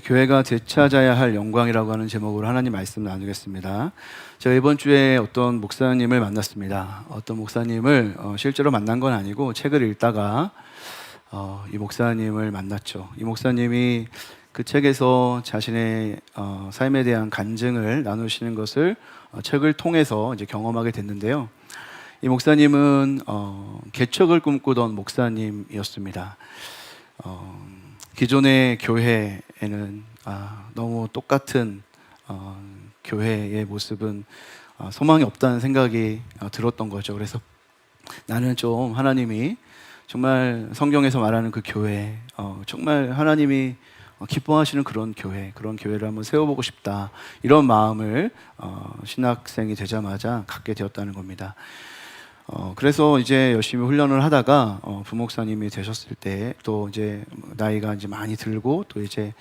교회가 되찾아야 할 영광이라고 하는 제목으로 하나님 말씀 나누겠습니다. 제가 이번 주에 어떤 목사님을 만났습니다. 어떤 목사님을 실제로 만난 건 아니고 책을 읽다가 이 목사님을 만났죠. 이 목사님이 그 책에서 자신의 삶에 대한 간증을 나누시는 것을 책을 통해서 이제 경험하게 됐는데요. 이 목사님은 개척을 꿈꾸던 목사님이었습니다. 기존의 교회에는 너무 똑같은 교회의 모습은 소망이 없다는 생각이 들었던 거죠. 그래서 나는 좀 하나님이 정말 성경에서 말하는 그 교회, 정말 하나님이 기뻐하시는 그런 교회를 한번 세워보고 싶다, 이런 마음을 신학생이 되자마자 갖게 되었다는 겁니다. 그래서 이제 열심히 훈련을 하다가 부목사님이 되셨을 때, 또 이제 나이가 이제 많이 들고 또 이제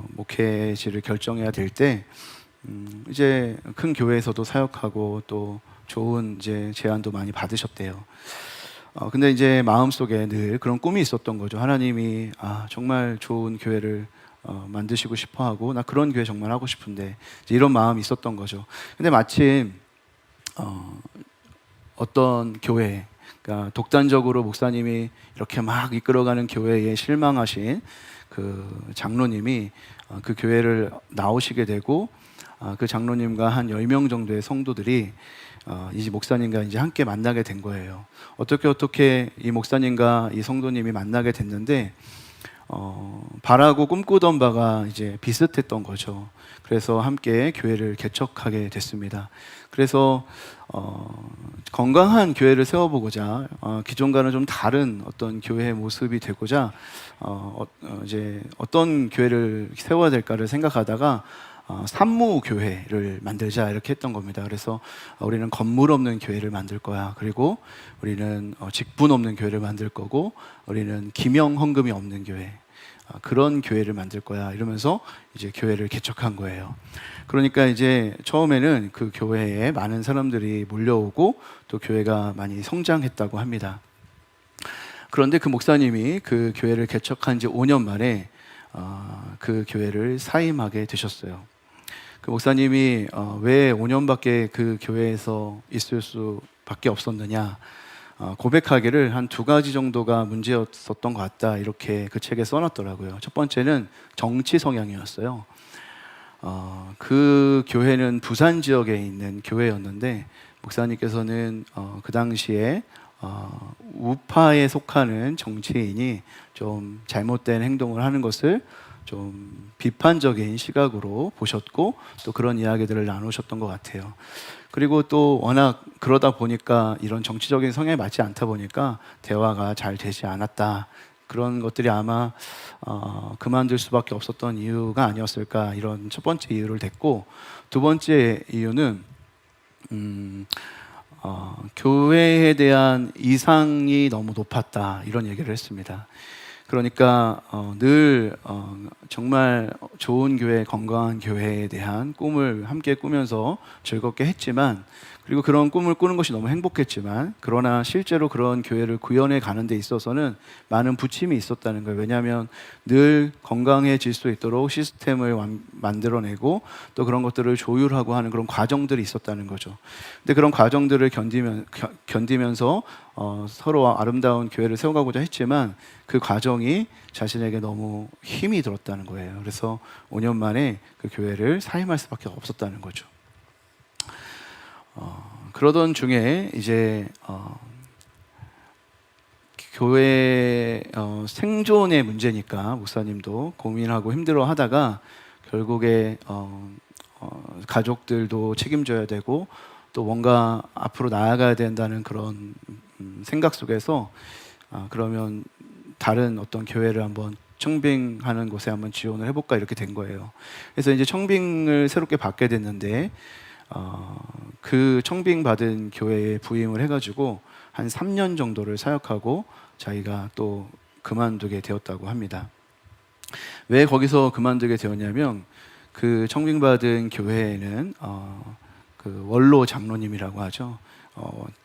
목회지를 결정해야 될 때, 이제 큰 교회에서도 사역하고 또 좋은 이제 제안도 많이 받으셨대요. 근데 이제 마음속에 늘 그런 꿈이 있었던 거죠. 하나님이 정말 좋은 교회를 만드시고 싶어하고, 나 그런 교회 정말 하고 싶은데, 이제 이런 마음이 있었던 거죠. 근데 마침 어떤 교회, 그러니까 독단적으로 목사님이 이렇게 막 이끌어가는 교회에 실망하신 그 장로님이 그 교회를 나오시게 되고, 그 장로님과 한 10명 정도의 성도들이 이 목사님과 이제 함께 만나게 된 거예요. 어떻게 이 목사님과 이 성도님이 만나게 됐는데, 바라고 꿈꾸던 바가 이제 비슷했던 거죠. 그래서 함께 교회를 개척하게 됐습니다. 그래서 건강한 교회를 세워보고자, 기존과는 좀 다른 어떤 교회의 모습이 되고자 이제 어떤 교회를 세워야 될까를 생각하다가 산무교회를 만들자, 이렇게 했던 겁니다. 그래서 우리는 건물 없는 교회를 만들 거야. 그리고 우리는 직분 없는 교회를 만들 거고, 우리는 기명 헌금이 없는 교회, 그런 교회를 만들 거야, 이러면서 이제 교회를 개척한 거예요. 그러니까 이제 처음에는 그 교회에 많은 사람들이 몰려오고 또 교회가 많이 성장했다고 합니다. 그런데 그 목사님이 그 교회를 개척한 지 5년 만에 그 교회를 사임하게 되셨어요. 그 목사님이 왜 5년밖에 그 교회에서 있을 수밖에 없었느냐, 고백하기를 한 2가지 정도가 문제였었던 것 같다, 이렇게 그 책에 써놨더라고요. 첫 번째는 정치 성향이었어요. 그 교회는 부산 지역에 있는 교회였는데, 목사님께서는 그 당시에 우파에 속하는 정치인이 좀 잘못된 행동을 하는 것을 좀 비판적인 시각으로 보셨고, 또 그런 이야기들을 나누셨던 것 같아요. 그리고 또 워낙 그러다 보니까, 이런 정치적인 성향에 맞지 않다 보니까 대화가 잘 되지 않았다, 그런 것들이 아마 그만둘 수밖에 없었던 이유가 아니었을까, 이런 첫 번째 이유를 댔고, 두 번째 이유는 교회에 대한 이상이 너무 높았다, 이런 얘기를 했습니다. 그러니까 늘 정말 좋은 교회, 건강한 교회에 대한 꿈을 함께 꾸면서 즐겁게 했지만, 그리고 그런 꿈을 꾸는 것이 너무 행복했지만, 그러나 실제로 그런 교회를 구현해 가는 데 있어서는 많은 부침이 있었다는 거예요. 왜냐하면 늘 건강해질 수 있도록 시스템을 만들어내고, 또 그런 것들을 조율하고 하는 그런 과정들이 있었다는 거죠. 근데 그런 과정들을 견디면서 서로 아름다운 교회를 세워가고자 했지만, 그 과정이 자신에게 너무 힘이 들었다는 거예요. 그래서 5년 만에 그 교회를 사임할 수밖에 없었다는 거죠. 그러던 중에 이제 교회 생존의 문제니까 목사님도 고민하고 힘들어하다가, 결국에 가족들도 책임져야 되고, 또 뭔가 앞으로 나아가야 된다는 그런 생각 속에서 그러면 다른 어떤 교회를 한번 청빙하는 곳에 한번 지원을 해볼까, 이렇게 된 거예요. 그래서 이제 청빙을 새롭게 받게 됐는데, 그 청빙받은 교회에 부임을 해가지고 한 3년 정도를 사역하고 자기가 또 그만두게 되었다고 합니다. 왜 거기서 그만두게 되었냐면, 그 청빙받은 교회에는 그 원로 장로님이라고 하죠.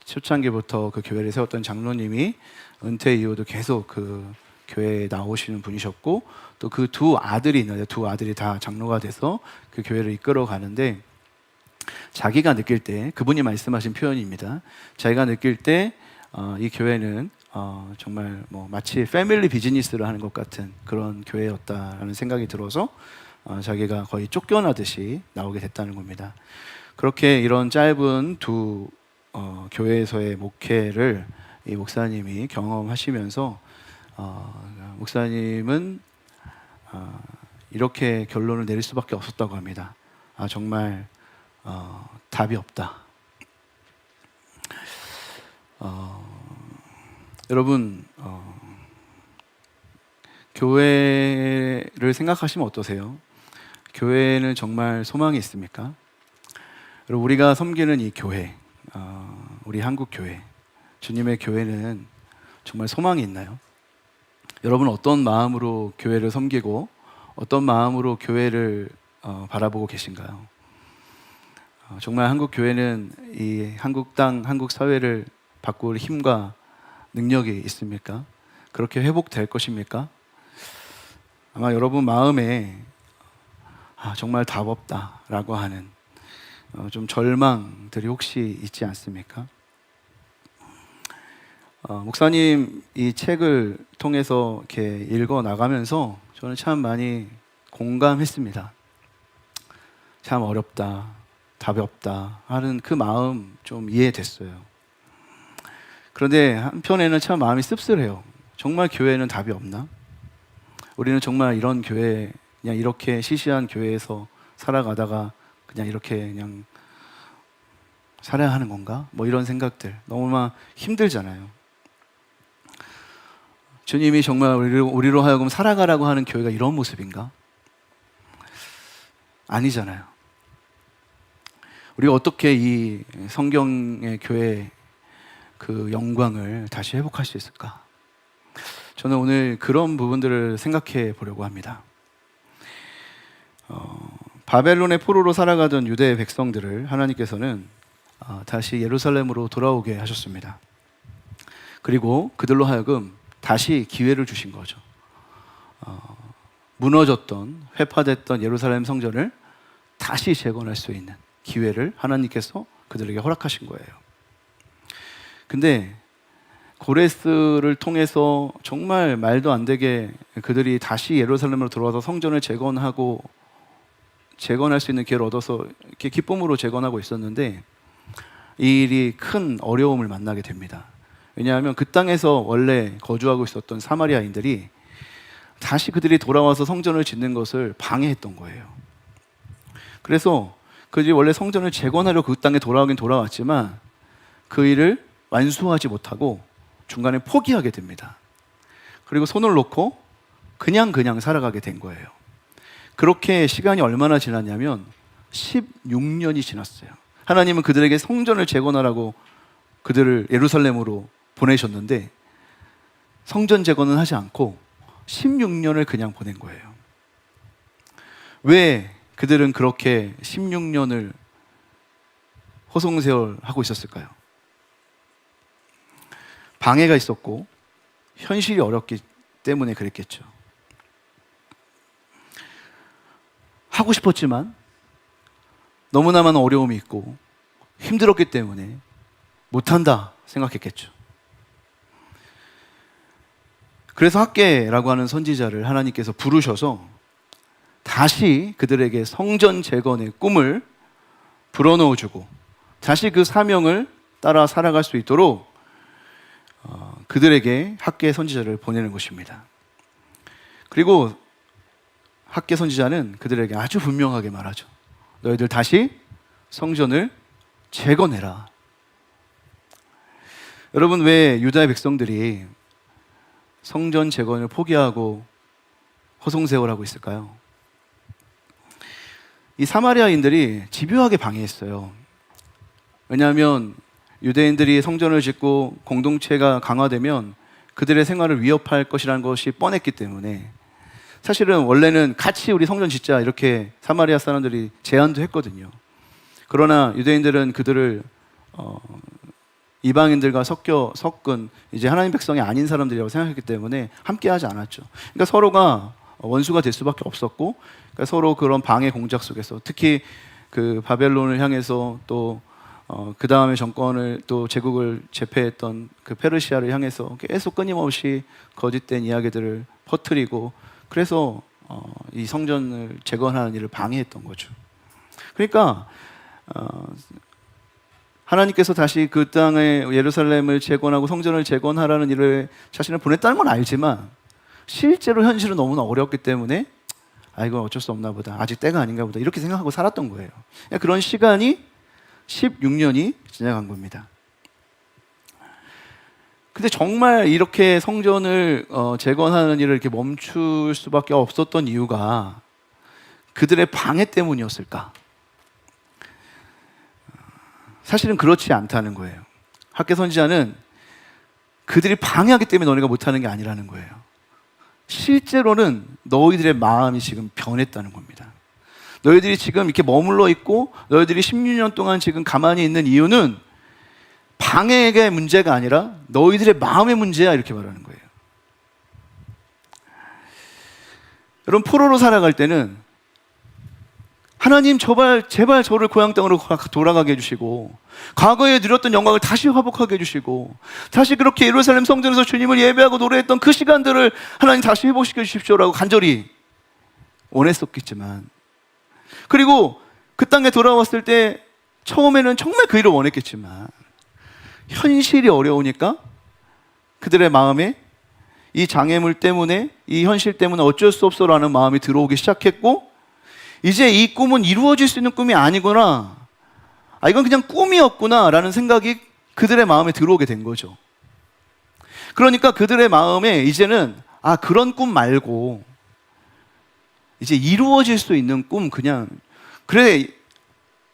초창기부터 그 교회를 세웠던 장로님이 은퇴 이후도 계속 그 교회에 나오시는 분이셨고, 또 그 두 아들이 있는데 두 아들이 다 장로가 돼서 그 교회를 이끌어 가는데, 자기가 느낄 때, 그분이 말씀하신 표현입니다. 자기가 느낄 때 이 교회는 정말 뭐 마치 패밀리 비즈니스를 하는 것 같은 그런 교회였다라는 생각이 들어서 자기가 거의 쫓겨나듯이 나오게 됐다는 겁니다. 그렇게 이런 짧은 두 교회에서의 목회를 이 목사님이 경험하시면서 목사님은 이렇게 결론을 내릴 수밖에 없었다고 합니다. 정말 답이 없다. 여러분, 교회를 생각하시면 어떠세요? 교회는 정말 소망이 있습니까? 여러분, 우리가 섬기는 이 교회, 우리 한국 교회, 주님의 교회는 정말 소망이 있나요? 여러분, 어떤 마음으로 교회를 섬기고 어떤 마음으로 교회를 바라보고 계신가요? 정말 한국 교회는 이 한국 땅, 한국 사회를 바꿀 힘과 능력이 있습니까? 그렇게 회복될 것입니까? 아마 여러분 마음에 정말 답 없다라고 하는 좀 절망들이 혹시 있지 않습니까? 목사님 이 책을 통해서 이렇게 읽어 나가면서 저는 참 많이 공감했습니다. 참 어렵다, 답이 없다 하는 그 마음 좀 이해됐어요. 그런데 한편에는 참 마음이 씁쓸해요. 정말 교회는 답이 없나? 우리는 정말 이런 교회, 그냥 이렇게 시시한 교회에서 살아가다가 그냥 이렇게 그냥 살아야 하는 건가? 뭐 이런 생각들 너무나 힘들잖아요. 주님이 정말 우리로 하여금 살아가라고 하는 교회가 이런 모습인가? 아니잖아요. 우리가 어떻게 이 성경의 교회 그 영광을 다시 회복할 수 있을까? 저는 오늘 그런 부분들을 생각해 보려고 합니다. 바벨론의 포로로 살아가던 유대의 백성들을 하나님께서는 다시 예루살렘으로 돌아오게 하셨습니다. 그리고 그들로 하여금 다시 기회를 주신 거죠. 무너졌던, 회파됐던 예루살렘 성전을 다시 재건할 수 있는 기회를 하나님께서 그들에게 허락하신 거예요. 근데 고레스를 통해서 정말 말도 안 되게 그들이 다시 예루살렘으로 들어와서 성전을 재건할 수 있는 기회를 얻어서 이렇게 기쁨으로 재건하고 있었는데 이 일이 큰 어려움을 만나게 됩니다. 왜냐하면 그 땅에서 원래 거주하고 있었던 사마리아인들이 다시 그들이 돌아와서 성전을 짓는 것을 방해했던 거예요. 그래서 그들이 원래 성전을 재건하려 그 땅에 돌아오긴 돌아왔지만 그 일을 완수하지 못하고 중간에 포기하게 됩니다. 그리고 손을 놓고 그냥 살아가게 된 거예요. 그렇게 시간이 얼마나 지났냐면 16년이 지났어요. 하나님은 그들에게 성전을 재건하라고 그들을 예루살렘으로 보내셨는데 성전 재건은 하지 않고 16년을 그냥 보낸 거예요. 왜 그들은 그렇게 16년을 허송세월하고 있었을까요? 방해가 있었고 현실이 어렵기 때문에 그랬겠죠. 하고 싶었지만 너무나 많은 어려움이 있고 힘들었기 때문에 못한다 생각했겠죠. 그래서 학개라고 하는 선지자를 하나님께서 부르셔서 다시 그들에게 성전 재건의 꿈을 불어넣어주고 다시 그 사명을 따라 살아갈 수 있도록 그들에게 학개 선지자를 보내는 것입니다. 그리고 학개 선지자는 그들에게 아주 분명하게 말하죠. 너희들 다시 성전을 재건해라. 여러분, 왜 유다의 백성들이 성전 재건을 포기하고 허송세월하고 있을까요? 이 사마리아인들이 집요하게 방해했어요. 왜냐하면 유대인들이 성전을 짓고 공동체가 강화되면 그들의 생활을 위협할 것이라는 것이 뻔했기 때문에 사실은 원래는 같이 우리 성전 짓자 이렇게 사마리아 사람들이 제안도 했거든요. 그러나 유대인들은 그들을 이방인들과 섞은 이제 하나님 백성이 아닌 사람들이라고 생각했기 때문에 함께하지 않았죠. 그러니까 서로가 원수가 될 수밖에 없었고, 그러니까 서로 그런 방해 공작 속에서, 특히 그 바벨론을 향해서 또 그 다음에 정권을 또 제국을 제패했던 그 페르시아를 향해서 계속 끊임없이 거짓된 이야기들을 퍼뜨리고, 그래서 이 성전을 재건하는 일을 방해했던 거죠. 그러니까 하나님께서 다시 그 땅에 예루살렘을 재건하고 성전을 재건하라는 일을 자신을 보냈다는 건 알지만, 실제로 현실은 너무나 어렵기 때문에 이건 어쩔 수 없나 보다, 아직 때가 아닌가 보다, 이렇게 생각하고 살았던 거예요. 그런 시간이 16년이 지나간 겁니다. 근데 정말 이렇게 성전을 재건하는 일을 이렇게 멈출 수밖에 없었던 이유가 그들의 방해 때문이었을까? 사실은 그렇지 않다는 거예요. 학개 선지자는 그들이 방해하기 때문에 너네가 못하는 게 아니라는 거예요. 실제로는 너희들의 마음이 지금 변했다는 겁니다. 너희들이 지금 이렇게 머물러 있고 너희들이 16년 동안 지금 가만히 있는 이유는 방해의 문제가 아니라 너희들의 마음의 문제야, 이렇게 말하는 거예요. 여러분, 포로로 살아갈 때는 하나님 제발 저를 고향 땅으로 돌아가게 해주시고, 과거에 누렸던 영광을 다시 회복하게 해주시고, 다시 그렇게 예루살렘 성전에서 주님을 예배하고 노래했던 그 시간들을 하나님 다시 회복시켜 주십시오라고 간절히 원했었겠지만, 그리고 그 땅에 돌아왔을 때 처음에는 정말 그 일을 원했겠지만, 현실이 어려우니까 그들의 마음에 이 장애물 때문에, 이 현실 때문에 어쩔 수 없어라는 마음이 들어오기 시작했고, 이제 이 꿈은 이루어질 수 있는 꿈이 아니구나, 이건 그냥 꿈이었구나 라는 생각이 그들의 마음에 들어오게 된 거죠. 그러니까 그들의 마음에 이제는 그런 꿈 말고 이제 이루어질 수 있는 꿈, 그래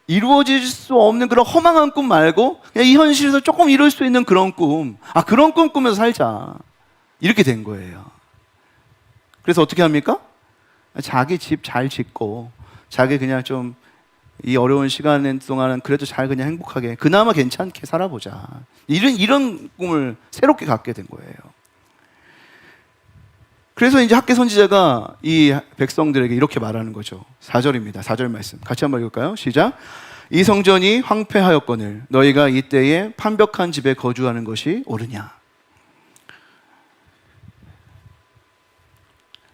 이루어질 수 없는 그런 허망한 꿈 말고 그냥 이 현실에서 조금 이룰 수 있는 그런 꿈, 그런 꿈 꾸면서 살자, 이렇게 된 거예요. 그래서 어떻게 합니까? 자기 집 잘 짓고, 자기 그냥 좀 이 어려운 시간 동안은 그래도 잘 그냥 행복하게 그나마 괜찮게 살아보자, 이런 꿈을 새롭게 갖게 된 거예요. 그래서 이제 학개 선지자가 이 백성들에게 이렇게 말하는 거죠. 4절입니다. 4절 말씀 같이 한번 읽을까요? 시작. 이 성전이 황폐하였거늘 너희가 이때에 판벽한 집에 거주하는 것이 옳으냐.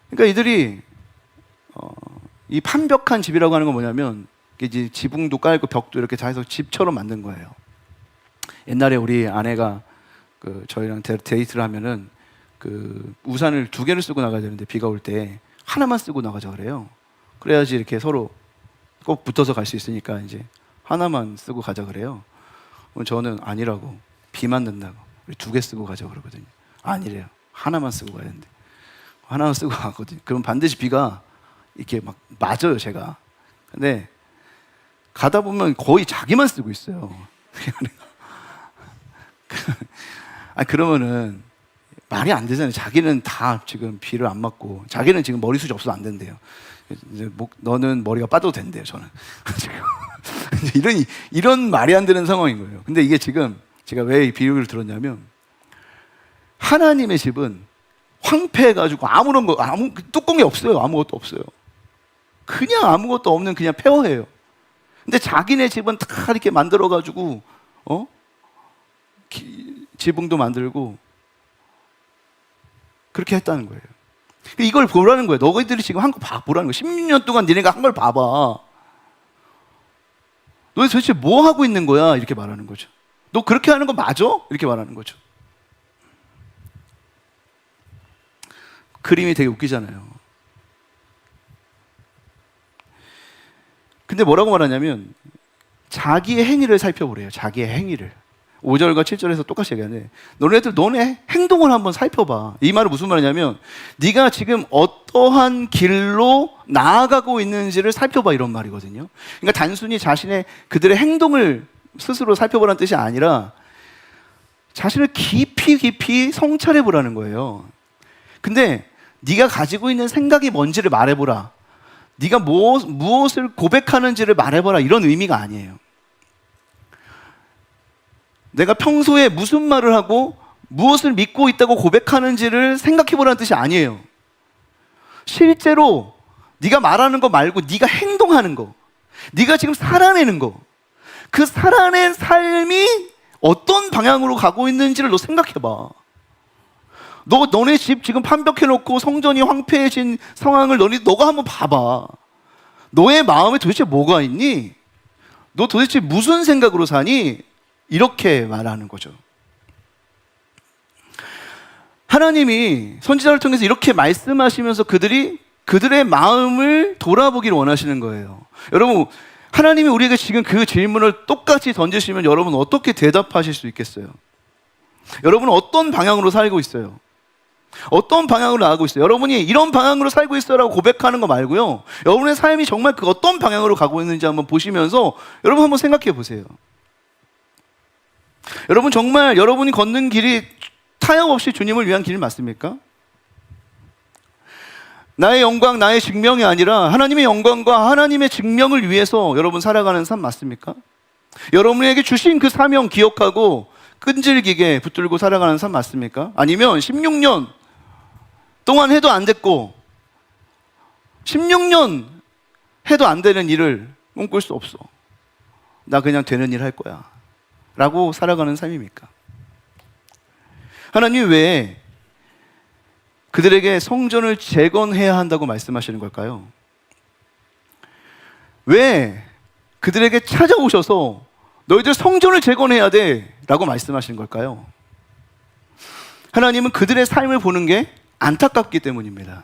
그러니까 이들이 이 판벽한 집이라고 하는 건 뭐냐면, 이제 지붕도 깔고 벽도 이렇게 다 해서 집처럼 만든 거예요. 옛날에 우리 아내가 저희랑 데이트를 하면은 우산을 2개를 쓰고 나가야 되는데 비가 올 때 하나만 쓰고 나가자 그래요. 그래야지 이렇게 서로 꼭 붙어서 갈 수 있으니까 이제 하나만 쓰고 가자 그래요. 저는 아니라고, 비 맞는다고 우리 2개 쓰고 가자 그러거든요. 아니래요. 하나만 쓰고 가야 되는데 하나만 쓰고 가거든요. 그럼 반드시 비가 이렇게 막 맞아요, 제가. 근데 가다 보면 거의 자기만 쓰고 있어요. 그러면은 말이 안 되잖아요. 자기는 다 지금 비를 안 맞고, 자기는 지금 머리숱이 없어서 안 된대요. 이제 너는 머리가 빠져도 된대요, 저는. 이런 말이 안 되는 상황인 거예요. 근데 이게 지금 제가 왜 이 비유를 들었냐면, 하나님의 집은 황폐해가지고 뚜껑이 없어요. 아무것도 없어요. 그냥 아무것도 없는 그냥 폐허해요. 근데 자기네 집은 다 이렇게 만들어가지고 지붕도 만들고 그렇게 했다는 거예요. 이걸 보라는 거예요. 너희들이 지금 한 거 보라는 거예요. 16년 동안 니네가 한 걸 봐봐. 너희 도대체 뭐 하고 있는 거야? 이렇게 말하는 거죠. 너 그렇게 하는 거 맞아? 이렇게 말하는 거죠. 그림이 되게 웃기잖아요. 근데 뭐라고 말하냐면, 자기의 행위를 살펴보래요. 자기의 행위를. 5절과 7절에서 똑같이 얘기하는데, 너네 행동을 한번 살펴봐. 이 말은 무슨 말이냐면, 네가 지금 어떠한 길로 나아가고 있는지를 살펴봐, 이런 말이거든요. 그러니까 단순히 그들의 행동을 스스로 살펴보라는 뜻이 아니라 자신을 깊이 성찰해 보라는 거예요. 근데 네가 가지고 있는 생각이 뭔지를 말해보라, 네가 무엇을 고백하는지를 말해보라, 이런 의미가 아니에요. 내가 평소에 무슨 말을 하고 무엇을 믿고 있다고 고백하는지를 생각해 보라는 뜻이 아니에요. 실제로 네가 말하는 거 말고 네가 행동하는 거, 네가 지금 살아내는 거, 그 살아낸 삶이 어떤 방향으로 가고 있는지를 너 생각해 봐. 너네 집 지금 판벽해놓고 성전이 황폐해진 상황을 너가 한번 봐봐. 너의 마음에 도대체 뭐가 있니? 너 도대체 무슨 생각으로 사니? 이렇게 말하는 거죠. 하나님이 선지자를 통해서 이렇게 말씀하시면서 그들의 마음을 돌아보기를 원하시는 거예요. 여러분, 하나님이 우리에게 지금 그 질문을 똑같이 던지시면 여러분 어떻게 대답하실 수 있겠어요? 여러분은 어떤 방향으로 살고 있어요? 어떤 방향으로 나가고 있어요? 여러분이 이런 방향으로 살고 있어라고 고백하는 거 말고요, 여러분의 삶이 정말 그 어떤 방향으로 가고 있는지 한번 보시면서 여러분 한번 생각해 보세요. 여러분 정말 여러분이 걷는 길이 타협 없이 주님을 위한 길 맞습니까? 나의 영광, 나의 증명이 아니라 하나님의 영광과 하나님의 증명을 위해서 여러분 살아가는 삶 맞습니까? 여러분에게 주신 그 사명 기억하고 끈질기게 붙들고 살아가는 삶 맞습니까? 아니면 16년 동안 해도 안 됐고 16년 해도 안 되는 일을 꿈꿀 수 없어. 나 그냥 되는 일 할 거야 라고 살아가는 삶입니까? 하나님 왜 그들에게 성전을 재건해야 한다고 말씀하시는 걸까요? 왜 그들에게 찾아오셔서 너희들 성전을 재건해야 돼 라고 말씀하시는 걸까요? 하나님은 그들의 삶을 보는 게 안타깝기 때문입니다.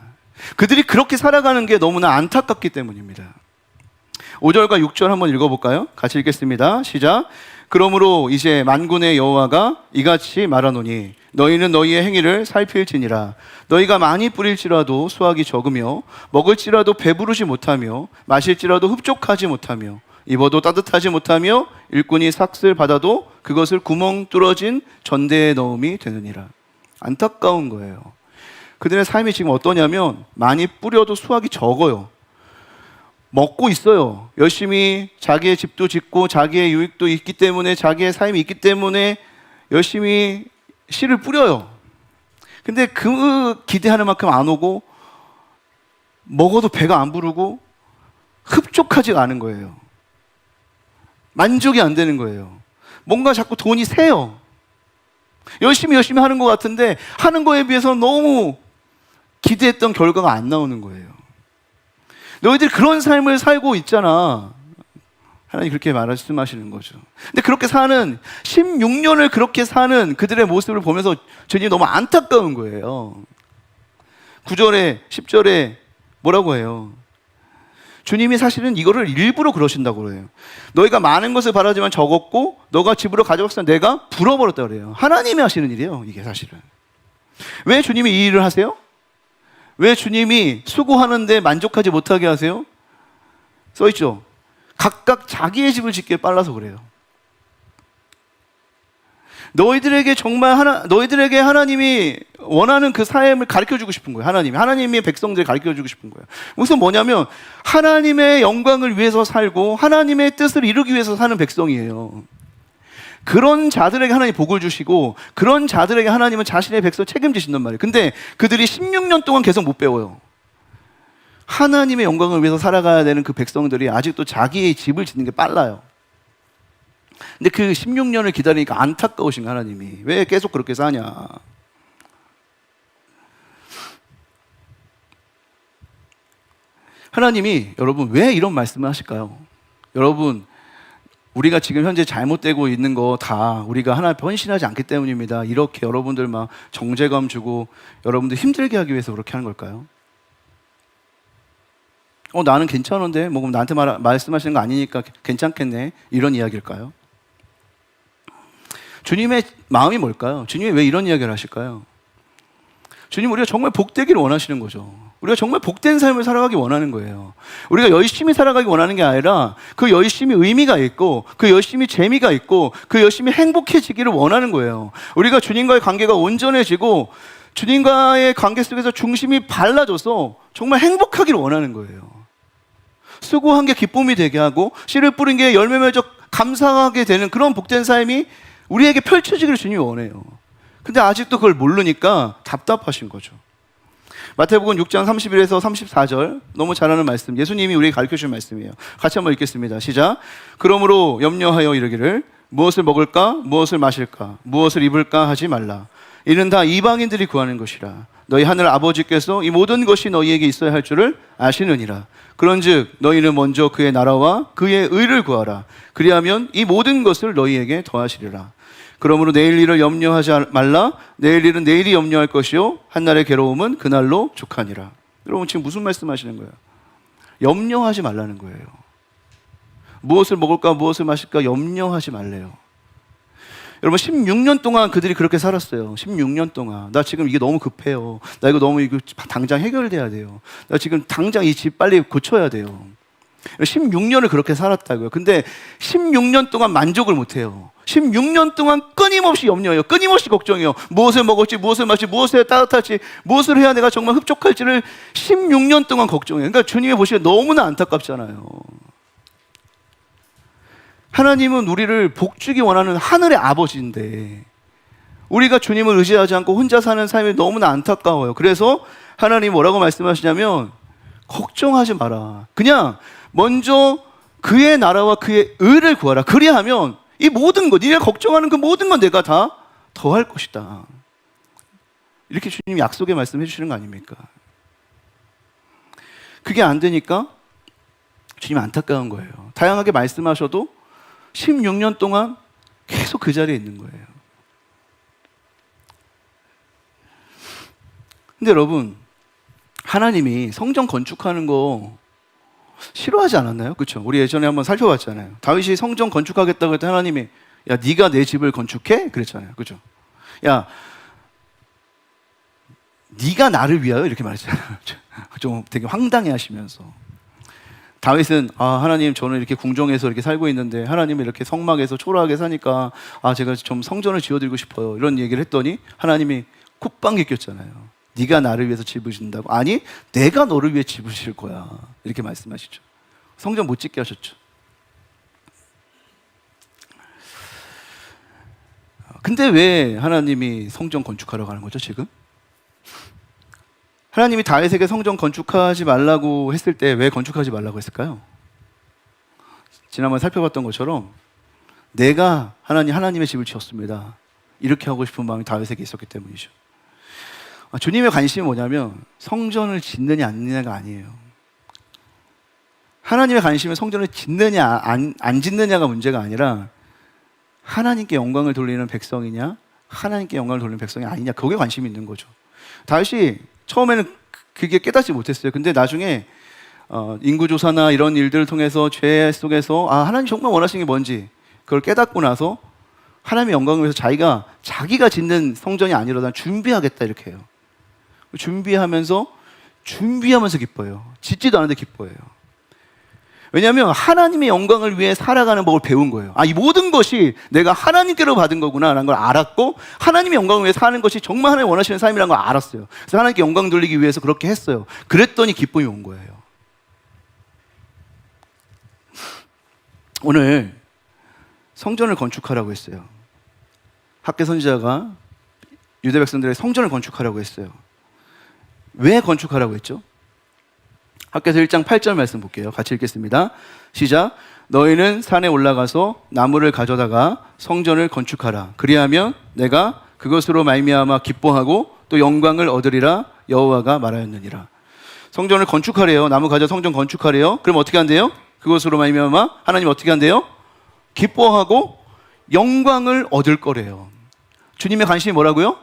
그들이 그렇게 살아가는 게 너무나 안타깝기 때문입니다. 5절과 6절 한번 읽어볼까요? 같이 읽겠습니다. 시작. 그러므로 이제 만군의 여호와가 이같이 말하노니 너희는 너희의 행위를 살필지니라. 너희가 많이 뿌릴지라도 수확이 적으며 먹을지라도 배부르지 못하며 마실지라도 흡족하지 못하며 입어도 따뜻하지 못하며 일꾼이 삭슬 받아도 그것을 구멍 뚫어진 전대에 넣음이 되느니라. 안타까운 거예요. 그들의 삶이 지금 어떠냐면 많이 뿌려도 수확이 적어요. 먹고 있어요. 열심히 자기의 집도 짓고 자기의 유익도 있기 때문에, 자기의 삶이 있기 때문에 열심히 씨를 뿌려요. 근데 그 기대하는 만큼 안 오고 먹어도 배가 안 부르고 흡족하지가 않은 거예요. 만족이 안 되는 거예요. 뭔가 자꾸 돈이 새요. 열심히 하는 것 같은데 하는 거에 비해서 너무 기대했던 결과가 안 나오는 거예요. 너희들이 그런 삶을 살고 있잖아. 하나님 그렇게 말씀하시는 거죠. 근데 그렇게 사는 16년을 그렇게 사는 그들의 모습을 보면서 주님이 너무 안타까운 거예요. 9절에 10절에 뭐라고 해요? 주님이 사실은 이거를 일부러 그러신다고 그래요. 너희가 많은 것을 바라지만 적었고 너가 집으로 가져갔을 때 내가 불어버렸다 그래요. 하나님이 하시는 일이에요, 이게 사실은. 왜 주님이 이 일을 하세요? 왜 주님이 수고하는데 만족하지 못하게 하세요? 써있죠. 각각 자기의 집을 짓기에 빨라서 그래요. 너희들에게 하나님이 원하는 그 삶을 가르쳐주고 싶은 거예요. 하나님의 백성들을 가르쳐주고 싶은 거예요. 우선 뭐냐면 하나님의 영광을 위해서 살고 하나님의 뜻을 이루기 위해서 사는 백성이에요. 그런 자들에게 하나님 복을 주시고 그런 자들에게 하나님은 자신의 백성을 책임지신단 말이에요. 근데 그들이 16년 동안 계속 못 배워요. 하나님의 영광을 위해서 살아가야 되는 그 백성들이 아직도 자기의 집을 짓는 게 빨라요. 근데 그 16년을 기다리니까 안타까우신 하나님이 왜 계속 그렇게 사냐. 하나님이 여러분 왜 이런 말씀을 하실까요? 여러분, 우리가 지금 현재 잘못되고 있는 거 다 우리가 하나님 헌신하지 않기 때문입니다. 이렇게 여러분들 막 정죄감 주고 여러분들 힘들게 하기 위해서 그렇게 하는 걸까요? 나는 괜찮은데 뭐 그럼 나한테 말씀하시는 거 아니니까 괜찮겠네, 이런 이야기일까요? 주님의 마음이 뭘까요? 주님이 왜 이런 이야기를 하실까요? 주님, 우리가 정말 복되기를 원하시는 거죠. 우리가 정말 복된 삶을 살아가기 원하는 거예요. 우리가 열심히 살아가기 원하는 게 아니라 그 열심히 의미가 있고 그 열심히 재미가 있고 그 열심히 행복해지기를 원하는 거예요. 우리가 주님과의 관계가 온전해지고 주님과의 관계 속에서 중심이 발라져서 정말 행복하기를 원하는 거예요. 수고한 게 기쁨이 되게 하고 씨를 뿌린 게 열매 맺어 감사하게 되는 그런 복된 삶이 우리에게 펼쳐지기를 주님이 원해요. 근데 아직도 그걸 모르니까 답답하신 거죠. 마태복음 6장 31에서 34절 너무 잘 아는 말씀, 예수님이 우리에게 가르쳐주신 말씀이에요. 같이 한번 읽겠습니다. 시작. 그러므로 염려하여 이르기를 무엇을 먹을까 무엇을 마실까 무엇을 입을까 하지 말라. 이는 다 이방인들이 구하는 것이라. 너희 하늘 아버지께서 이 모든 것이 너희에게 있어야 할 줄을 아시느니라. 그런즉 너희는 먼저 그의 나라와 그의 의를 구하라. 그리하면 이 모든 것을 너희에게 더하시리라. 그러므로 내일 일을 염려하지 말라. 내일 일은 내일이 염려할 것이요 한날의 괴로움은 그날로 족하니라. 여러분 지금 무슨 말씀하시는 거예요? 염려하지 말라는 거예요. 무엇을 먹을까 무엇을 마실까 염려하지 말래요. 여러분 16년 동안 그들이 그렇게 살았어요. 16년 동안 나 지금 이게 너무 급해요. 나 이거 당장 해결돼야 돼요. 나 지금 당장 이 집 빨리 고쳐야 돼요. 16년을 그렇게 살았다고요. 근데 16년 동안 만족을 못해요. 16년 동안 끊임없이 염려해요. 끊임없이 걱정해요. 무엇을 먹을지, 무엇을 마실지, 무엇을 해야 따뜻할지, 무엇을 해야 내가 정말 흡족할지를 16년 동안 걱정해요. 그러니까 주님이 보시기에 너무나 안타깝잖아요. 하나님은 우리를 복주기 원하는 하늘의 아버지인데 우리가 주님을 의지하지 않고 혼자 사는 삶이 너무나 안타까워요. 그래서 하나님이 뭐라고 말씀하시냐면 걱정하지 마라. 그냥 먼저 그의 나라와 그의 의를 구하라. 그리하면 이 모든 것, 네가 걱정하는 그 모든 건 내가 다 더할 것이다. 이렇게 주님이 약속의 말씀해 주시는 거 아닙니까? 그게 안 되니까 주님이 안타까운 거예요. 다양하게 말씀하셔도 16년 동안 계속 그 자리에 있는 거예요. 근데 여러분, 하나님이 성전 건축하는 거 싫어하지 않았나요? 그렇죠? 우리 예전에 한번 살펴봤잖아요. 다윗이 성전 건축하겠다고 했더니 하나님이 야 네가 내 집을 건축해? 그랬잖아요. 그렇죠? 야 네가 나를 위하여 이렇게 말했잖아요. 좀 되게 황당해 하시면서 다윗은 하나님 저는 이렇게 궁정에서 이렇게 살고 있는데 하나님은 이렇게 성막에서 초라하게 사니까 제가 좀 성전을 지어드리고 싶어요. 이런 얘기를 했더니 하나님이 콧방귀 꼈잖아요. 네가 나를 위해서 집을 짓는다고? 아니 내가 너를 위해 집을 지을 거야. 이렇게 말씀하시죠. 성전 못 짓게 하셨죠. 근데 왜 하나님이 성전 건축하라고 하는 거죠 지금? 하나님이 다윗에게 성전 건축하지 말라고 했을 때 왜 건축하지 말라고 했을까요? 지난번에 살펴봤던 것처럼 내가 하나님의 집을 지었습니다. 이렇게 하고 싶은 마음이 다윗에게 있었기 때문이죠. 주님의 관심이 뭐냐면 성전을 짓느냐 안 짓느냐가 아니에요. 하나님의 관심은 성전을 짓느냐 안 짓느냐가 문제가 아니라 하나님께 영광을 돌리는 백성이냐 하나님께 영광을 돌리는 백성이 아니냐, 거기에 관심이 있는 거죠. 다윗이 처음에는 그게 깨닫지 못했어요. 근데 나중에 인구조사나 이런 일들을 통해서 죄 속에서 하나님 정말 원하시는 게 뭔지 그걸 깨닫고 나서 하나님의 영광을 위해서 자기가 짓는 성전이 아니라 준비하겠다 이렇게 해요. 준비하면서 기뻐요. 짓지도 않은데 기뻐해요. 왜냐하면 하나님의 영광을 위해 살아가는 법을 배운 거예요. 이 모든 것이 내가 하나님께로 받은 거구나라는 걸 알았고 하나님의 영광을 위해 사는 것이 정말 하나님 원하시는 삶이라는 걸 알았어요. 그래서 하나님께 영광 돌리기 위해서 그렇게 했어요. 그랬더니 기쁨이 온 거예요. 오늘 성전을 건축하라고 했어요. 학개 선지자가 유대 백성들의 성전을 건축하라고 했어요. 왜 건축하라고 했죠? 학개서 1장 8절 말씀 볼게요. 같이 읽겠습니다. 시작. 너희는 산에 올라가서 나무를 가져다가 성전을 건축하라. 그리하면 내가 그것으로 말미암아 기뻐하고 또 영광을 얻으리라 여호와가 말하였느니라. 성전을 건축하래요. 나무 가져 성전 건축하래요. 그럼 어떻게 한대요? 그것으로 말미암아 하나님 어떻게 한대요? 기뻐하고 영광을 얻을 거래요. 주님의 관심이 뭐라고요?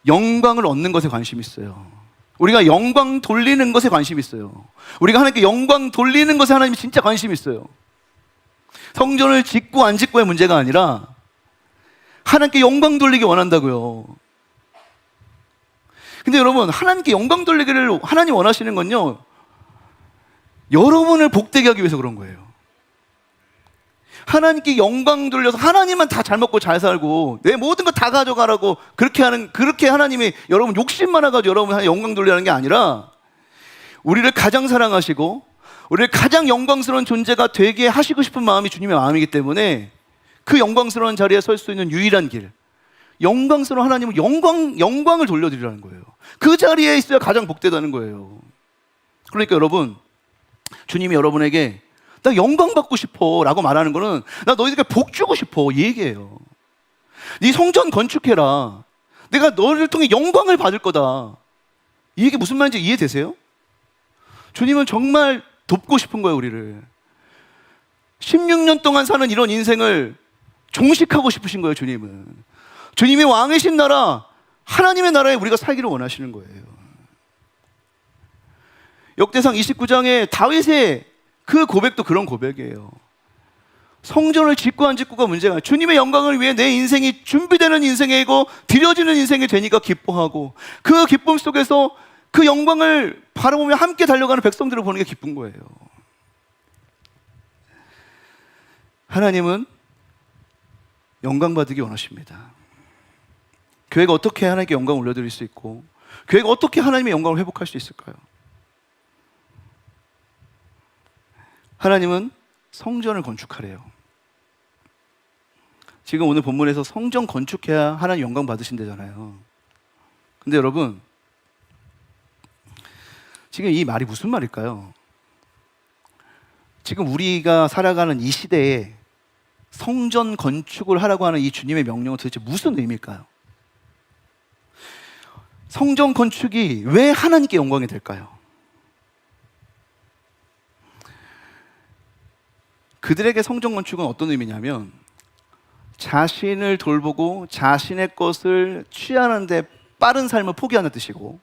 영광을 얻는 것에 관심이 있어요. 우리가 영광 돌리는 것에 관심이 있어요. 우리가 하나님께 영광 돌리는 것에 하나님이 진짜 관심이 있어요. 성전을 짓고 안 짓고의 문제가 아니라 하나님께 영광 돌리기 원한다고요. 근데 여러분, 하나님께 영광 돌리기를 하나님 원하시는 건요, 여러분을 복되게 하기 위해서 그런 거예요. 하나님께 영광 돌려서 하나님만 다 잘 먹고 잘 살고 내 모든 거 다 가져가라고 그렇게 하나님이 여러분 욕심 많아가지고 여러분 영광 돌리라는 게 아니라 우리를 가장 사랑하시고 우리를 가장 영광스러운 존재가 되게 하시고 싶은 마음이 주님의 마음이기 때문에 그 영광스러운 자리에 설 수 있는 유일한 길, 영광스러운 하나님은 영광을 돌려드리라는 거예요. 그 자리에 있어야 가장 복되다는 거예요. 그러니까 여러분, 주님이 여러분에게 나 영광 받고 싶어 라고 말하는 거는 나 너희들에게 복 주고 싶어 이 얘기예요. 네 성전 건축해라, 내가 너를 통해 영광을 받을 거다. 이 얘기 무슨 말인지 이해되세요? 주님은 정말 돕고 싶은 거예요, 우리를. 16년 동안 사는 이런 인생을 종식하고 싶으신 거예요, 주님은. 주님이 왕이신 나라, 하나님의 나라에 우리가 살기를 원하시는 거예요. 역대상 29장에 다윗의 그 고백도 그런 고백이에요. 성전을 짓고 안 짓고가 문제가 아니라 주님의 영광을 위해 내 인생이 준비되는 인생이고 드려지는 인생이 되니까 기뻐하고, 그 기쁨 속에서 그 영광을 바라보며 함께 달려가는 백성들을 보는 게 기쁜 거예요. 하나님은 영광 받기 원하십니다. 교회가 어떻게 하나님께 영광을 올려드릴 수 있고, 교회가 어떻게 하나님의 영광을 회복할 수 있을까요? 하나님은 성전을 건축하래요. 지금 오늘 본문에서 성전 건축해야 하나님 영광 받으신다잖아요. 근데 여러분, 지금 이 말이 무슨 말일까요? 지금 우리가 살아가는 이 시대에 성전 건축을 하라고 하는 이 주님의 명령은 도대체 무슨 의미일까요? 성전 건축이 왜 하나님께 영광이 될까요? 그들에게 성전 건축은 어떤 의미냐면, 자신을 돌보고 자신의 것을 취하는데 빠른 삶을 포기하는 뜻이고,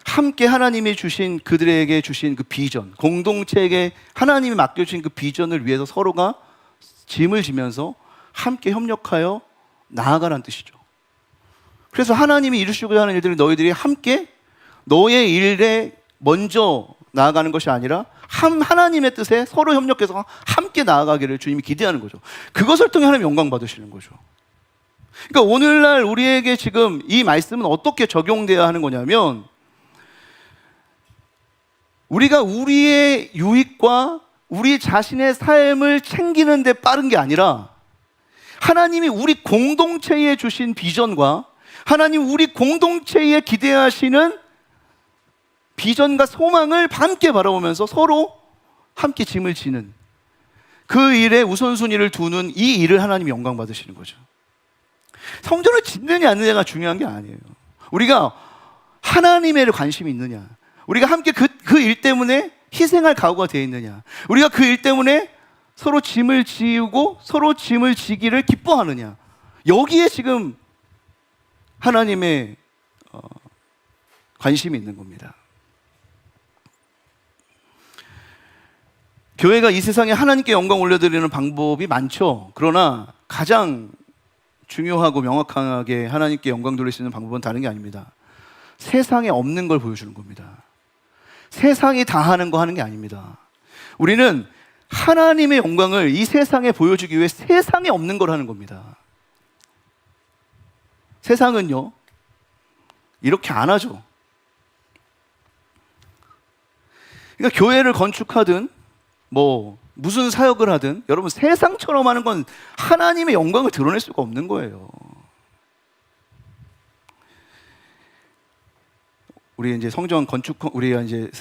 함께 하나님이 주신, 그들에게 주신 그 비전, 공동체에게 하나님이 맡겨주신 그 비전을 위해서 서로가 짐을 지면서 함께 협력하여 나아가라는 뜻이죠. 그래서 하나님이 이루시고자 하는 일들을 너희들이 함께 너의 일에 먼저 나아가는 것이 아니라 하나님의 뜻에 서로 협력해서 함께 나아가기를 주님이 기대하는 거죠. 그것을 통해 하나님 영광 받으시는 거죠. 그러니까 오늘날 우리에게 지금 이 말씀은 어떻게 적용되어야 하는 거냐면, 우리가 우리의 유익과 우리 자신의 삶을 챙기는 데 빠른 게 아니라, 하나님이 우리 공동체에 주신 비전과 하나님 우리 공동체에 기대하시는 비전과 소망을 함께 바라보면서 서로 함께 짐을 지는 그 일에 우선순위를 두는 이 일을 하나님이 영광 받으시는 거죠. 성전을 짓느냐 안 느냐가 중요한 게 아니에요. 우리가 하나님에 관심이 있느냐, 우리가 함께 그 일 때문에 희생할 각오가 되어 있느냐, 우리가 그 일 때문에 서로 짐을 지우고 서로 짐을 지기를 기뻐하느냐, 여기에 지금 하나님의 관심이 있는 겁니다. 교회가 이 세상에 하나님께 영광 올려드리는 방법이 많죠. 그러나 가장 중요하고 명확하게 하나님께 영광 돌릴 수 있는 방법은 다른 게 아닙니다. 세상에 없는 걸 보여주는 겁니다. 세상이 다 하는 거 하는 게 아닙니다. 우리는 하나님의 영광을 이 세상에 보여주기 위해 세상에 없는 걸 하는 겁니다. 세상은요, 이렇게 안 하죠. 그러니까 교회를 건축하든 무슨 사역을 하든, 여러분, 세상처럼 하는 건 하나님의 영광을 드러낼 수가 없는 거예요. 우리 이제 성전 건축, 우리가 이제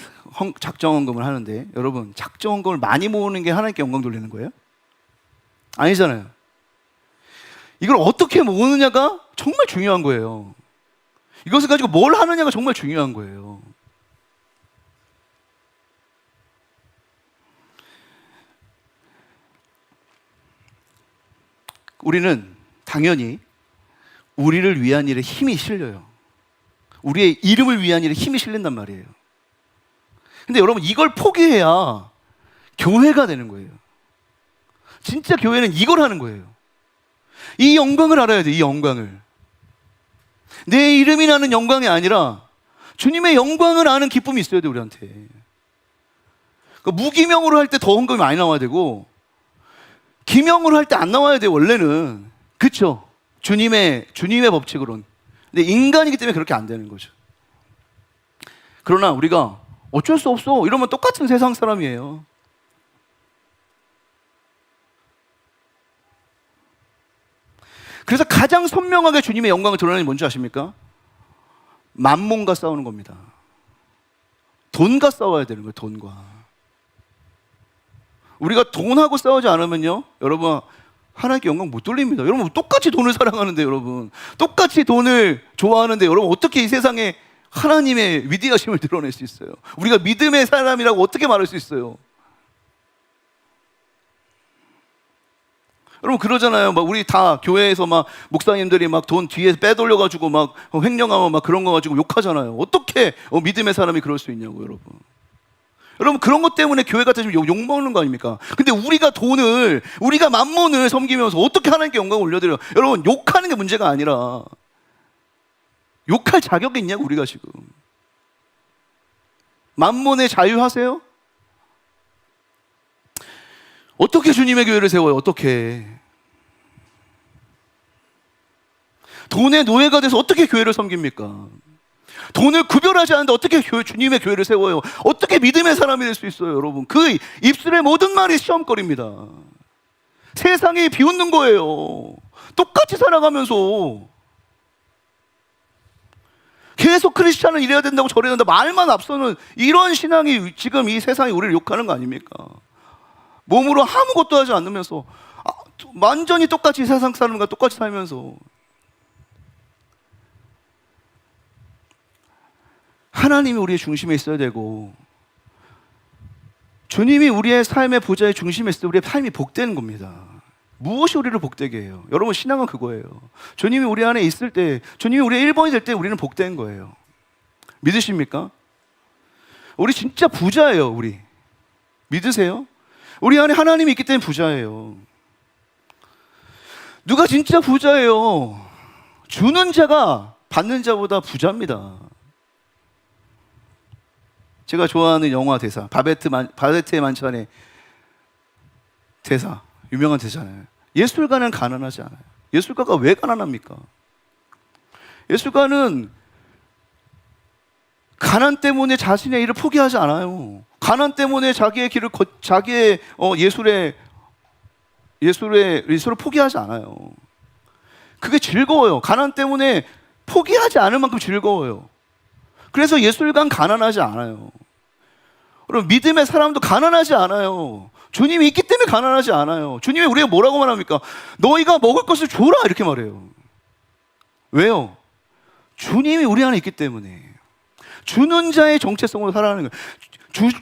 작정헌금을 하는데, 여러분, 작정헌금을 많이 모으는 게 하나님께 영광 돌리는 거예요? 아니잖아요. 이걸 어떻게 모으느냐가 정말 중요한 거예요. 이것을 가지고 뭘 하느냐가 정말 중요한 거예요. 우리는 당연히 우리를 위한 일에 힘이 실려요. 우리의 이름을 위한 일에 힘이 실린단 말이에요. 근데 여러분, 이걸 포기해야 교회가 되는 거예요. 진짜 교회는 이걸 하는 거예요. 이 영광을 알아야 돼, 이 영광을. 내 이름이 나는 영광이 아니라 주님의 영광을 아는 기쁨이 있어야 돼, 우리한테. 그러니까 무기명으로 할 때 더 헌금이 많이 나와야 되고, 기명으로 할 때 안 나와야 돼, 원래는. 그쵸? 주님의 법칙으로는. 근데 인간이기 때문에 그렇게 안 되는 거죠. 그러나 우리가 어쩔 수 없어, 이러면 똑같은 세상 사람이에요. 그래서 가장 선명하게 주님의 영광을 드러내는 게 뭔지 아십니까? 만몬과 싸우는 겁니다. 돈과 싸워야 되는 거예요. 돈과. 우리가 돈하고 싸우지 않으면요, 여러분 하나님께 영광 못 돌립니다. 여러분 똑같이 돈을 사랑하는데, 여러분 똑같이 돈을 좋아하는데, 여러분 어떻게 이 세상에 하나님의 위대하심을 드러낼 수 있어요? 우리가 믿음의 사람이라고 어떻게 말할 수 있어요? 여러분 그러잖아요. 막 우리 다 교회에서 막 목사님들이 막 돈 뒤에 빼돌려가지고 막 횡령하면 막 그런 거 가지고 욕하잖아요. 어떻게 믿음의 사람이 그럴 수 있냐고, 여러분. 여러분 그런 것 때문에 교회 같은 욕 먹는 거 아닙니까? 근데 우리가 만몬을 섬기면서 어떻게 하나님께 영광을 올려드려요? 여러분 욕하는 게 문제가 아니라, 욕할 자격이 있냐고. 우리가 지금 만몬의 자유하세요? 어떻게 주님의 교회를 세워요? 어떻게? 돈의 노예가 돼서 어떻게 교회를 섬깁니까? 돈을 구별하지 않는데 어떻게 주님의 교회를 세워요? 어떻게 믿음의 사람이 될 수 있어요, 여러분? 그 입술의 모든 말이 시험거리입니다. 세상이 비웃는 거예요. 똑같이 살아가면서 계속 크리스찬은 이래야 된다고 저래야 된다 말만 앞서는 이런 신앙이 지금 이 세상이 우리를 욕하는 거 아닙니까? 몸으로 아무것도 하지 않으면서 완전히 똑같이 세상 사람과 똑같이 살면서 하나님이 우리의 중심에 있어야 되고, 주님이 우리의 삶의 보좌의 중심에 있을 때 우리의 삶이 복되는 겁니다. 무엇이 우리를 복되게 해요? 여러분 신앙은 그거예요. 주님이 우리 안에 있을 때, 주님이 우리의 1번이 될 때 우리는 복된 거예요. 믿으십니까? 우리 진짜 부자예요. 우리 믿으세요? 우리 안에 하나님이 있기 때문에 부자예요. 누가 진짜 부자예요? 주는 자가 받는 자보다 부자입니다. 제가 좋아하는 영화 대사, 바베트의 만찬의 대사, 유명한 대사잖아요. 예술가는 가난하지 않아요. 예술가가 왜 가난합니까? 예술가는 가난 때문에 자신의 일을 포기하지 않아요. 가난 때문에 자기의 예술을 포기하지 않아요. 그게 즐거워요. 가난 때문에 포기하지 않을 만큼 즐거워요. 그래서 예술가는 가난하지 않아요. 그럼 믿음의 사람도 가난하지 않아요. 주님이 있기 때문에 가난하지 않아요. 주님이 우리가 뭐라고 말합니까? 너희가 먹을 것을 줘라 이렇게 말해요. 왜요? 주님이 우리 안에 있기 때문에. 주는 자의 정체성으로 살아가는 거예요.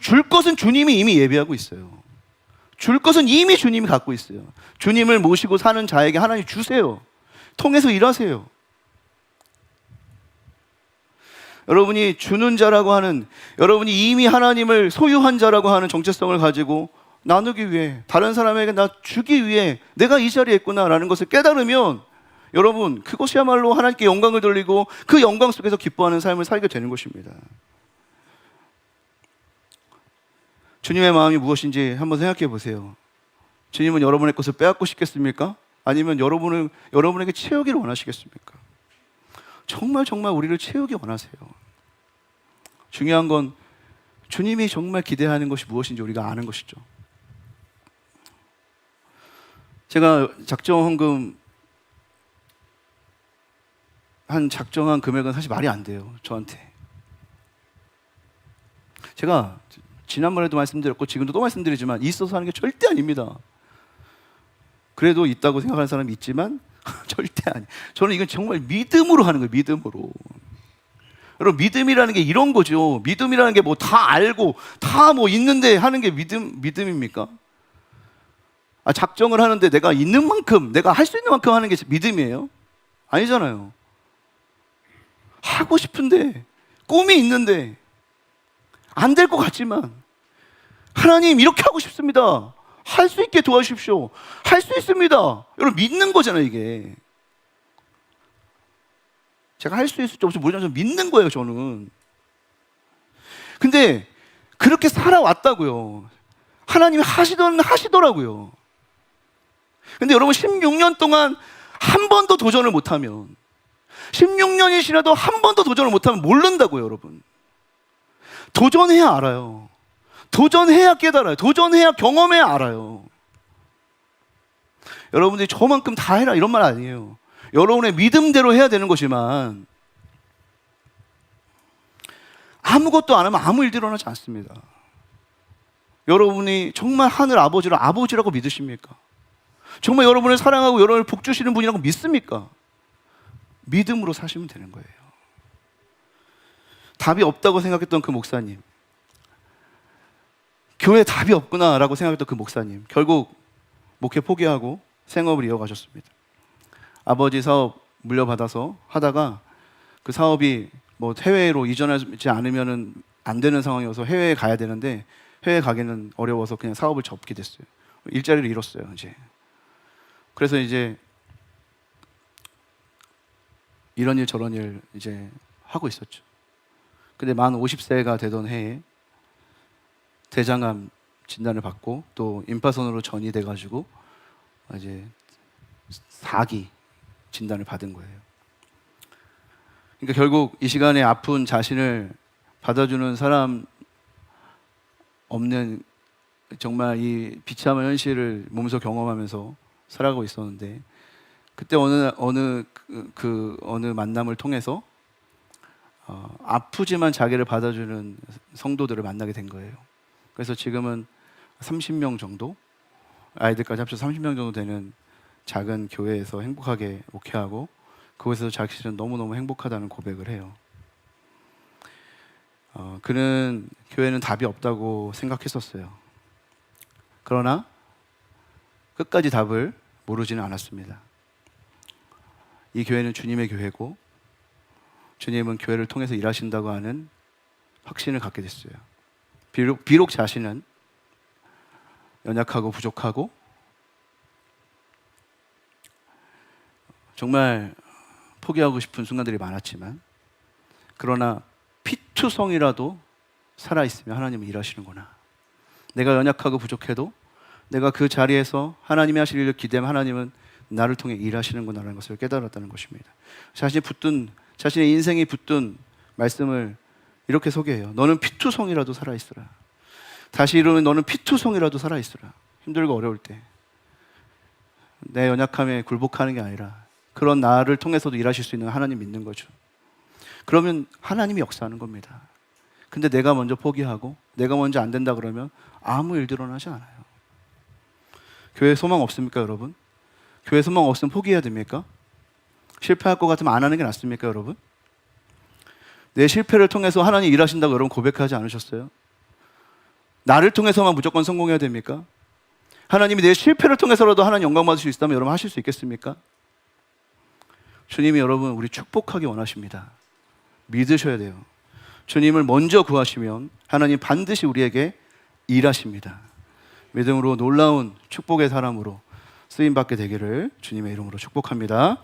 줄 것은 주님이 이미 예비하고 있어요. 줄 것은 이미 주님이 갖고 있어요. 주님을 모시고 사는 자에게 하나님 주세요. 통해서 일하세요. 여러분이 주는 자라고 하는, 여러분이 이미 하나님을 소유한 자라고 하는 정체성을 가지고 나누기 위해, 다른 사람에게 나 주기 위해 내가 이 자리에 있구나라는 것을 깨달으면, 여러분 그것이야말로 하나님께 영광을 돌리고 그 영광 속에서 기뻐하는 삶을 살게 되는 것입니다. 주님의 마음이 무엇인지 한번 생각해 보세요. 주님은 여러분의 것을 빼앗고 싶겠습니까? 아니면 여러분에게 채우기를 원하시겠습니까? 정말 우리를 채우기 원하세요. 중요한 건 주님이 정말 기대하는 것이 무엇인지 우리가 아는 것이죠. 제가 작정한 금액은 사실 말이 안 돼요, 저한테. 제가 지난번에도 말씀드렸고 지금도 또 말씀드리지만 있어서 하는 게 절대 아닙니다. 그래도 있다고 생각하는 사람이 있지만 절대 아니에요. 저는 이건 정말 믿음으로 하는 거예요. 믿음으로. 여러분 믿음이라는 게 이런 거죠. 믿음이라는 게 뭐 다 알고 다 뭐 있는데 하는 게 믿음입니까? 작정을 하는데 내가 있는 만큼, 내가 할 수 있는 만큼 하는 게 믿음이에요? 아니잖아요. 하고 싶은데, 꿈이 있는데 안 될 것 같지만 하나님 이렇게 하고 싶습니다. 할 수 있게 도와주십시오. 할 수 있습니다. 여러분 믿는 거잖아요, 이게. 제가 할 수 있을지 없을지 모르지만 믿는 거예요, 저는. 근데 그렇게 살아왔다고요. 하나님이 하시더라고요. 근데 여러분 16년 동안 한 번도 도전을 못하면, 16년이 지나도 한 번도 도전을 못하면 모른다고요, 여러분. 도전해야 알아요. 도전해야 깨달아요. 도전해야 경험해야 알아요. 여러분들이 저만큼 다 해라 이런 말 아니에요. 여러분의 믿음대로 해야 되는 것이지만 아무것도 안 하면 아무 일도 일어나지 않습니다. 여러분이 정말 하늘 아버지를 아버지라고 믿으십니까? 정말 여러분을 사랑하고 여러분을 복 주시는 분이라고 믿습니까? 믿음으로 사시면 되는 거예요. 답이 없다고 생각했던 그 목사님, 교회 답이 없구나라고 생각했던 그 목사님, 결국 목회 포기하고 생업을 이어가셨습니다. 아버지 사업 물려받아서 하다가 그 사업이 뭐 해외로 이전하지 않으면 안 되는 상황이어서 해외에 가야 되는데 해외 가기는 어려워서 그냥 사업을 접게 됐어요. 일자리를 잃었어요, 이제. 그래서 이제 이런 일 저런 일 이제 하고 있었죠. 근데 만 50세가 되던 해에 대장암 진단을 받고 또 임파선으로 전이 돼가지고 이제 4기 진단을 받은 거예요. 그러니까 결국 이 시간에 아픈 자신을 받아주는 사람 없는 정말 이 비참한 현실을 몸소 경험하면서 살아가고 있었는데 그때 어느 만남을 통해서 아프지만 자기를 받아주는 성도들을 만나게 된 거예요. 그래서 지금은 30명 정도, 아이들까지 합쳐서 30명 정도 되는 작은 교회에서 행복하게 목회하고 그곳에서 자신은 너무너무 행복하다는 고백을 해요. 그는 교회는 답이 없다고 생각했었어요. 그러나 끝까지 답을 모르지는 않았습니다. 이 교회는 주님의 교회고 주님은 교회를 통해서 일하신다고 하는 확신을 갖게 됐어요. 비록 자신은 연약하고 부족하고 정말 포기하고 싶은 순간들이 많았지만 그러나 피투성이라도 살아있으면 하나님은 일하시는구나. 내가 연약하고 부족해도 내가 그 자리에서 하나님이 하실 일을 기대하면 하나님은 나를 통해 일하시는구나라는 것을 깨달았다는 것입니다. 자신의 인생이 붙든 말씀을 이렇게 소개해요. 너는 피투성이라도 살아있으라. 다시 이르면 너는 피투성이라도 살아있으라. 힘들고 어려울 때 내 연약함에 굴복하는 게 아니라 그런 나를 통해서도 일하실 수 있는 하나님 믿는 거죠. 그러면 하나님이 역사하는 겁니다. 근데 내가 먼저 포기하고 내가 먼저 안 된다 그러면 아무 일도 일어나지 않아요. 교회 소망 없습니까, 여러분? 교회 소망 없으면 포기해야 됩니까? 실패할 것 같으면 안 하는 게 낫습니까, 여러분? 내 실패를 통해서 하나님 일하신다고 여러분 고백하지 않으셨어요? 나를 통해서만 무조건 성공해야 됩니까? 하나님이 내 실패를 통해서라도 하나님 영광 받을 수 있다면 여러분 하실 수 있겠습니까? 주님이 여러분 우리 축복하기 원하십니다. 믿으셔야 돼요. 주님을 먼저 구하시면 하나님 반드시 우리에게 일하십니다. 믿음으로 놀라운 축복의 사람으로 쓰임받게 되기를 주님의 이름으로 축복합니다.